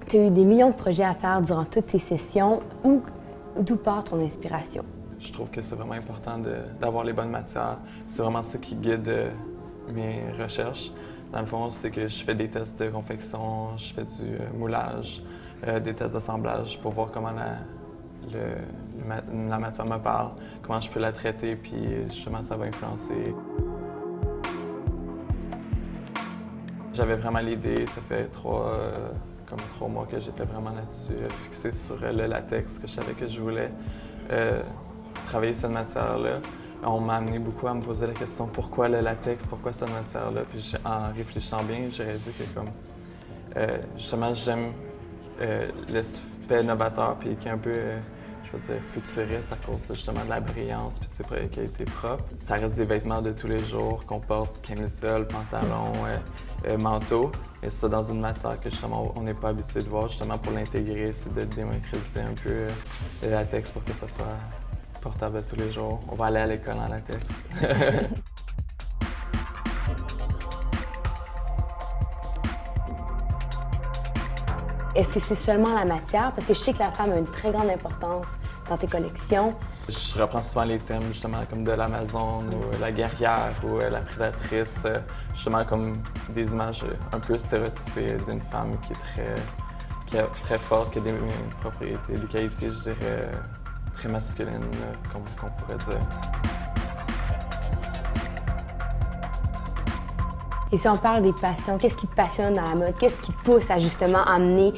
Tu as eu des millions de projets à faire durant toutes tes sessions. D'où part ton inspiration? Je trouve que c'est vraiment important d'avoir les bonnes matières. C'est vraiment ça qui guide mes recherches. Dans le fond, c'est que je fais des tests de confection, je fais du moulage, des tests d'assemblage pour voir comment la matière me parle, comment je peux la traiter, puis justement ça va influencer. J'avais vraiment l'idée, ça fait comme 3 mois que j'étais vraiment là-dessus, fixé sur le latex, que je savais que je voulais travailler cette matière-là. On m'a amené beaucoup à me poser la question pourquoi le latex, pourquoi cette matière-là. Puis en réfléchissant bien, j'ai réalisé que justement j'aime l'aspect novateur puis qui est un peu, je veux dire, futuriste à cause justement de la brillance puis de ses qualités propres. Ça reste des vêtements de tous les jours qu'on porte, camisole, pantalon, manteau. Et ça dans une matière que justement on n'est pas habitué de voir. Justement pour l'intégrer, c'est de démocratiser un peu le latex pour que ça soit portable tous les jours. On va aller à l'école en latex. Est-ce que c'est seulement la matière? Parce que je sais que la femme a une très grande importance dans tes collections. Je reprends souvent les thèmes justement comme de l'Amazone ou la guerrière ou la prédatrice, justement comme des images un peu stéréotypées d'une femme qui est très forte, qui a des propriétés, des qualités, je dirais, très masculines, qu'on pourrait dire. Et si on parle des passions, qu'est-ce qui te passionne dans la mode? Qu'est-ce qui te pousse à justement amener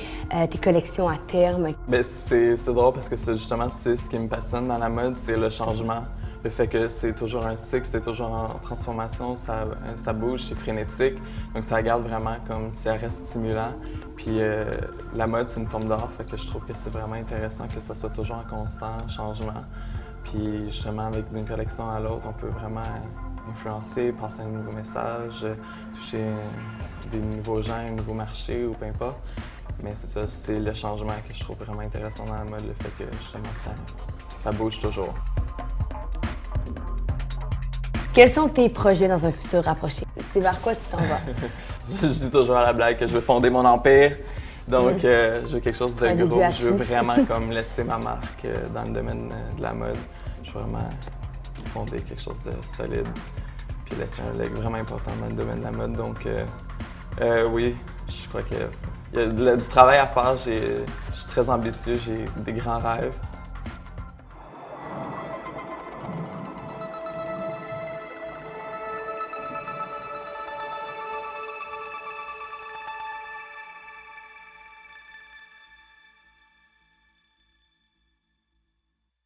tes collections à terme? Bien, c'est drôle parce que c'est justement ce qui me passionne dans la mode, c'est le changement. Le fait que c'est toujours un cycle, c'est toujours en transformation, ça bouge, c'est frénétique. Donc ça garde vraiment comme si ça reste stimulant. Puis la mode, c'est une forme d'art, fait que je trouve que c'est vraiment intéressant que ça soit toujours en constant changement. Puis justement, avec d'une collection à l'autre, on peut vraiment influencer, passer un nouveau message, toucher des nouveaux gens, un nouveau marché ou peu importe. Mais c'est ça, c'est le changement que je trouve vraiment intéressant dans la mode, le fait que justement ça bouge toujours. Quels sont tes projets dans un futur rapproché? C'est vers quoi tu t'en vas? Je dis toujours à la blague que je veux fonder mon empire. Donc, je veux quelque chose de gros. Je veux vraiment comme laisser ma marque dans le domaine de la mode. Je veux vraiment fonder quelque chose de solide puis laisser un leg vraiment important dans le domaine de la mode. Donc, oui, je crois qu'il y a du travail à faire. Je suis très ambitieux, j'ai des grands rêves.